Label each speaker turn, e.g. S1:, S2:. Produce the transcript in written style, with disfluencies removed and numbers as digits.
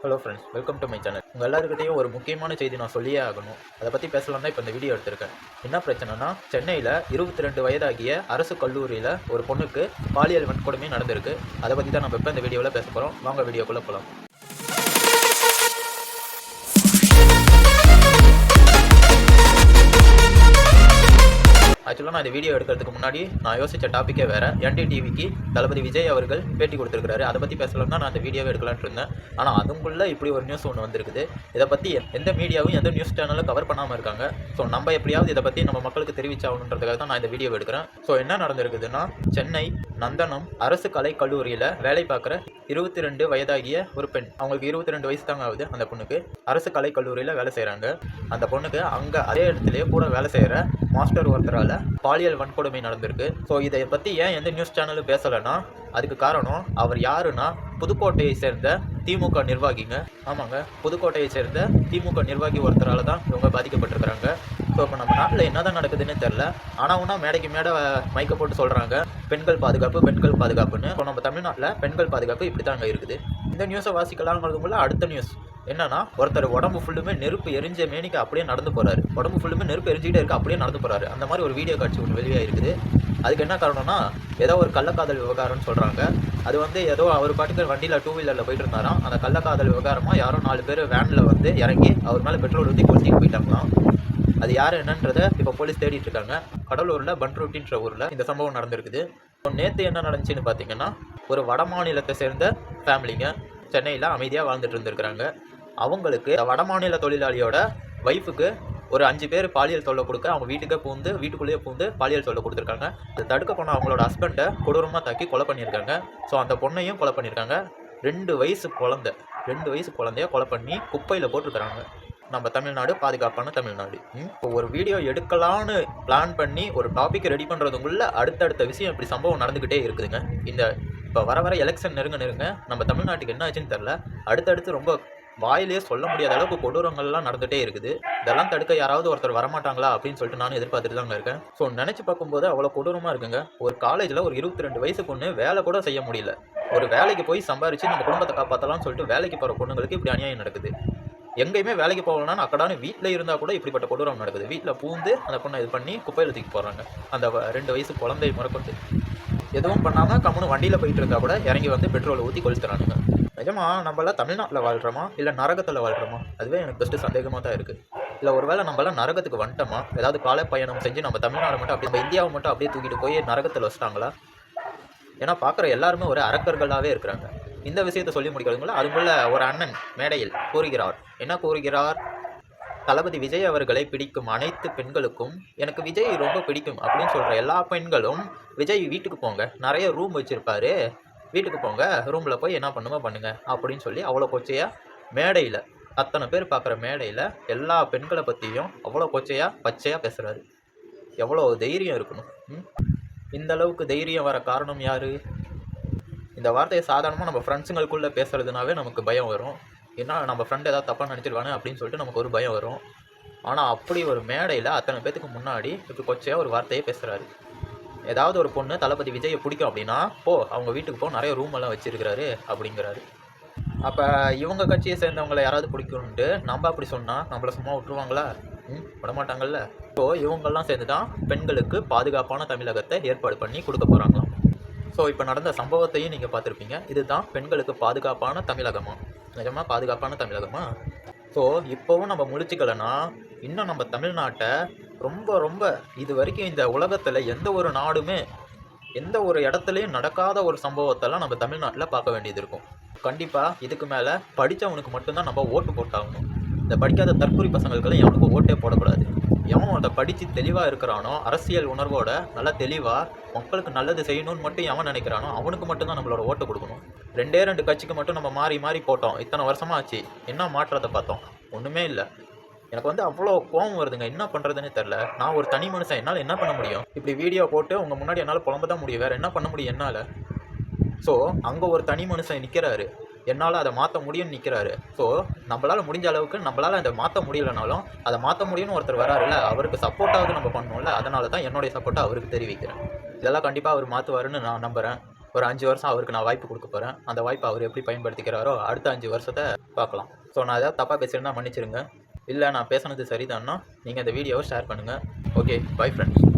S1: Hello friends, welcome to my channel. உங்கள் எல்லாருக்கிட்டையும் ஒரு முக்கியமான செய்தி நான் சொல்லியே ஆகணும். அதை பற்றி பேசலாம் தான் இப்போ இந்த வீடியோ எடுத்திருக்கேன். என்ன பிரச்சனைனா, சென்னையில் 22 வயதாகிய அரசு கல்லூரியில் ஒரு பொண்ணுக்கு பாலியல் வன்கொடுமை நடந்திருக்கு. அதை பற்றி தான் நம்ம இப்போ இந்த வீடியோவில் பேச போகிறோம். வாங்க வீடியோக்குள்ளே போகலாம். ஆக்சுவலாக நான் இந்த வீடியோ எடுக்கிறதுக்கு முன்னாடி நான் யோசித்த டாப்பிக்கே வேறு. NDTVக்கு தளபதி விஜய் அவர்கள் பேட்டி கொடுத்துருக்காரு. அதை பற்றி பேசலாம் தான் நான் இந்த வீடியோவை எடுக்கலான்ட்டு இருந்தேன். ஆனால் அதுக்குள்ளே இப்படி ஒரு நியூஸ் ஒன்று வந்திருக்குது. இதை பற்றி எந்த மீடியாவும் எந்த நியூஸ் சேனலும் கவர் பண்ணாமல் இருக்காங்க. ஸோ நம்ம எப்படியாவது இதை பற்றி நம்ம மக்களுக்கு தெரிவிச்சாகணுன்றதுக்காக தான் நான் இந்த வீடியோ எடுக்கிறேன். ஸோ என்ன நடந்திருக்குதுன்னா, சென்னை நந்தனம் அரசு கலை கல்லூரியில் வேலை பார்க்குற 22 வயதாகிய ஒரு பெண், அவங்களுக்கு 22 வயசு தாங்க ஆகுது. அந்த பொண்ணுக்கு அரசு கலை கல்லூரியில் வேலை செய்கிறாங்க. அந்த பொண்ணுக்கு அங்கே அதே இடத்துலையே கூட வேலை செய்கிற மாஸ்டர் ஒருத்தரால் பாலியல் வன்கொடுமை நடந்திருக்கு. ஸோ இதை பற்றி ஏன் எந்த நியூஸ் சேனலும் பேசலைன்னா, அதுக்கு காரணம் அவர் யாருன்னா புதுக்கோட்டையை சேர்ந்த திமுக நிர்வாகிங்க. ஆமாங்க, புதுக்கோட்டையை சேர்ந்த திமுக நிர்வாகி ஒருத்தரால் தான் இவங்க பாதிக்கப்பட்டிருக்கிறாங்க. ஸோ இப்போ நம்ம நாட்டில் என்ன தான் நடக்குதுன்னு தெரில. ஆனால் மேடைக்கு மேடை மைக்க போட்டு சொல்கிறாங்க பெண்கள் பாதுகாப்பு, பெண்கள் பாதுகாப்புன்னு. இப்போ நம்ம தமிழ்நாட்டில் பெண்கள் பாதுகாப்பு இப்படி தாங்க இருக்குது. இந்த நியூஸை வாசிக்கலாங்கிறதுக்குள்ள அடுத்த நியூஸ் என்னன்னா, ஒருத்தர் உடம்பு ஃபுல்லுமே நெருப்பு எரிஞ்ச மேனிக்கு அப்படியே நடந்து போகிறாரு. உடம்பு ஃபுல்லுமே நெருப்பு எரிஞ்சிக்கிட்டே இருக்குது, அப்படியே நடந்து போகிறாரு. அந்த மாதிரி ஒரு வீடியோ காட்சி ஒன்று வெளியாக இருக்குது. அதுக்கு என்ன காரணம்னா, ஏதோ ஒரு கள்ளக்காதல் விவகாரம்னு சொல்கிறாங்க. அது ஏதோ அவர் பாட்டுக்கு வண்டியில் 2 வீலரில் போயிட்டு இருந்தாராம். அந்த கள்ளக்காதல் விவகாரமாக யாரோ 4 பேர் வேனில் இறங்கி அவர் மேலே பெட்ரோல் ஊற்றி கொளுத்திட்டு போயிட்டாங்களாம். அது யார் என்னன்றதை இப்போ போலீஸ் தேடிட்டு இருக்காங்க. கடலூரில் பன்ருட்டின்ற ஊரில் இந்த சம்பவம் நடந்திருக்குது. நேற்று என்ன நடந்துச்சுன்னு பார்த்தீங்கன்னா, ஒரு வட மாநிலத்தை சேர்ந்த ஃபேமிலிங்க சென்னையில் அமைதியாக வாழ்ந்துட்டு இருந்திருக்கிறாங்க. அவங்களுக்கு வட மாநில தொழிலாளியோட வைஃபுக்கு ஒரு 5 பேர் பாலியல் தொல்லை கொடுக்க அவங்க வீட்டுக்குள்ளேயே பூந்து பாலியல் தொல்லை கொடுத்துருக்காங்க. அதை தடுக்க போன அவங்களோட ஹஸ்பண்டை கொடூரமாக தாக்கி கொலை பண்ணியிருக்காங்க. ஸோ அந்த பொண்ணையும் கொலை பண்ணியிருக்காங்க. 2 வயசு குழந்தைய கொலை பண்ணி குப்பையில் போட்டுருக்குறாங்க. நம்ம தமிழ்நாடு பாதுகாப்பான தமிழ்நாடு. இப்போ ஒரு வீடியோ எடுக்கலான்னு பிளான் பண்ணி ஒரு டாபிக் ரெடி பண்ணுறதுக்குள்ள அடுத்தடுத்த விஷயம் இப்படி சம்பவம் நடந்துக்கிட்டே இருக்குதுங்க. இப்போ வர எலெக்ஷன் நெருங்க நம்ம தமிழ்நாட்டுக்கு என்ன ஆச்சுன்னு தெரில. அடுத்தடுத்து ரொம்ப வாயிலே சொல்ல முடியாத அளவுக்கு கொடூரங்கள்லாம் நடந்துகிட்டே இருக்குது. இதெல்லாம் தடுக்க யாராவது ஒருத்தர் வரமாட்டாங்களா அப்படின்னு சொல்லிட்டு நானும் எதிர்பார்த்துட்டு தாங்க இருக்கேன். ஸோ நினச்சி பார்க்கும்போது அவ்வளோ கொடூரமாக இருக்குங்க. ஒரு காலேஜில் ஒரு 22 வயசு பொண்ணு வேலை கூட செய்ய முடியல. ஒரு வேலைக்கு போய் சம்பாரித்து நம்ம குடும்பத்தை காப்பாற்றலாம்னு சொல்லிட்டு வேலைக்கு போகிற பொண்ணுங்களுக்கு இப்படி அநியாயம் நடக்குது. எங்கேயுமே வேலைக்கு போகலன்னா அக்கடான வீட்டில் இருந்தால் கூட இப்படிப்பட்ட கொடூரம் நடக்குது. வீட்டில் பூந்து அந்த பொண்ணை இது பண்ணி குப்பையில் தூக்கி போடுறாங்க. அந்த 2 வயசு குழந்தை முறக்கொண்டு எதுவும் பண்ணாமல் கம்முன்னு வண்டியில் போயிட்டு இருந்தால் கூட இறங்கி பெட்ரோலை ஊற்றி கொளுத்துறானுங்க. நிஜமா நம்மளாம் தமிழ்நாட்டில் வாழ்கிறோமா இல்லை நரகத்தில் வாழ்கிறோமா? அதுவே எனக்கு பெஸ்ட்டு சந்தேகமாக தான் இருக்குது. இல்லை ஒருவேளை நம்மளாம் நரகத்துக்கு வந்துட்டோமா? ஏதாவது காலை பயணம் செஞ்சு நம்ம தமிழ்நாடு மட்டும் அப்படியே இந்தியாவை மட்டும் அப்படியே தூக்கிட்டு போய் நரகத்தில் வச்சிட்டாங்களா? ஏன்னா பார்க்குற எல்லாருமே ஒரு அரக்கர்களாகவே இருக்கிறாங்க. இந்த விஷயத்தை சொல்லி முடிக்கிறதுங்களா, அதுக்குள்ள ஒரு அண்ணன் மேடையில் கூறுகிறார். என்ன கூறுகிறார்? தளபதி விஜய் அவர்களை பிடிக்கும் அனைத்து பெண்களுக்கும் எனக்கு விஜய் ரொம்ப பிடிக்கும் அப்படின்னு சொல்கிற எல்லா பெண்களும் விஜய் வீட்டுக்கு போங்க, நிறைய ரூம் வச்சுருப்பாரு, வீட்டுக்கு போங்க, ரூமில் போய் என்ன பண்ணுங்க அப்படின்னு சொல்லி அவ்வளோ கொச்சையாக மேடையில் அத்தனை பேர் பார்க்குற மேடையில் எல்லா பெண்களை பற்றியும் அவ்வளோ கொச்சையாக பச்சையாக பேசுகிறாரு. எவ்வளோ தைரியம் இருக்கணும்? இந்த அளவுக்கு தைரியம் வர காரணம் யார்? இந்த வார்த்தையை சாதாரணமாக நம்ம ஃப்ரெண்ட்ஸுங்களுக்குள்ளே பேசுகிறதுனாவே நமக்கு பயம் வரும். ஏன்னா நம்ம ஃப்ரெண்ட் ஏதாவது தப்பாக நினச்சிடுவானே அப்படின்னு சொல்லிட்டு நமக்கு ஒரு பயம் வரும். ஆனால் அப்படி ஒரு மேடையில் அத்தனை பேத்துக்கு முன்னாடி இப்படி கொச்சையாக ஒரு வார்த்தையே பேசுகிறாரு. ஏதாவது ஒரு பொண்ணு தளபதி விஜயை பிடிக்கும் அப்படின்னா அவங்க வீட்டுக்கு நிறைய ரூம் எல்லாம் வச்சுருக்கிறாரு அப்படிங்கிறாரு. அப்போ இவங்க கட்சியை சேர்ந்தவங்களை யாராவது பிடிக்கும்ன்ட்டு நம்ம அப்படி சொன்னால் நம்மளை சும்மா விட்டுருவாங்களா? விடமாட்டாங்கல்ல. ஸோ இவங்கெல்லாம் சேர்ந்து தான் பெண்களுக்கு பாதுகாப்பான தமிழகத்தை ஏற்பாடு பண்ணி கொடுக்க போகிறாங்களாம். ஸோ இப்போ நடந்த சம்பவத்தையும் நீங்கள் பார்த்துருப்பீங்க. இதுதான் பெண்களுக்கு பாதுகாப்பான தமிழகமா? நிஜமாக பாதுகாப்பான தமிழகமா? ஸோ இப்போவும் நம்ம முழிச்சிக்கலைன்னா இன்னும் நம்ம தமிழ்நாட்டை ரொம்ப இது வரைக்கும் இந்த உலகத்தில் எந்த ஒரு நாடுமே எந்த ஒரு இடத்துலையும் நடக்காத ஒரு சம்பவத்தெல்லாம் நம்ம தமிழ்நாட்டில் பார்க்க வேண்டியது இருக்கும். கண்டிப்பாக இதுக்கு மேலே படித்தவனுக்கு மட்டும்தான் நம்ம ஓட்டு போட்டாகணும். இந்த படிக்காத தற்கொலை பசங்களுக்கெல்லாம் எவனுக்கும் ஓட்டே போடக்கூடாது. எவன் அதை படித்து தெளிவாக இருக்கிறானோ, அரசியல் உணர்வோட நல்லா தெளிவாக மக்களுக்கு நல்லது செய்யணும்னு மட்டும் எவன் நினைக்கிறானோ அவனுக்கு மட்டும்தான் நம்மளோட ஓட்டு கொடுக்கணும். 2 கட்சிக்கு மட்டும் நம்ம மாறி போட்டோம். இத்தனை வருஷமாக ஆச்சு, என்ன மாற்றத்தை பார்த்தோம்? ஒன்றுமே இல்லை. எனக்கு அவ்வளோ கோபம் வருதுங்க. என்ன பண்ணுறதுன்னு தெரில. நான் ஒரு தனி மனுஷன், என்னால் என்ன பண்ண முடியும்? இப்படி வீடியோ போட்டு உங்கள் முன்னாடி என்னால் புலம்ப தான் முடியும். வேறு என்ன பண்ண முடியும் என்னால்? ஸோ அங்கே ஒரு தனி மனுஷன் நிற்கிறாரு, என்னால் அதை மாற்ற முடியும்னு நிற்கிறாரு. ஸோ நம்மளால் முடிஞ்ச அளவுக்கு நம்மளால் அதை மாற்ற முடியலைனாலும் அதை மாற்ற முடியும்னு ஒருத்தர் வராருல்ல, அவருக்கு சப்போர்ட்டாவது நம்ம பண்ணணும்ல. அதனால தான் என்னுடைய சப்போர்ட்டை அவருக்கு தெரிவிக்கிறேன். இதெல்லாம் கண்டிப்பாக அவர் மாற்றுவாருன்னு நான் நம்புகிறேன். ஒரு 5 வருஷம் அவருக்கு நான் வாய்ப்பு கொடுக்க போகிறேன். அந்த வாய்ப்பை அவர் எப்படி பயன்படுத்திக்கிறாரோ அடுத்த 5 வருஷத்தை பார்க்கலாம். ஸோ நான் ஏதாவது தப்பாக பேசியிருந்தா மன்னிச்சிருங்க. இல்லை நான் பேசுனது சரிதான்னா நீங்கள் இந்த வீடியோவை ஷேர் பண்ணுங்கள். Okay, bye friends.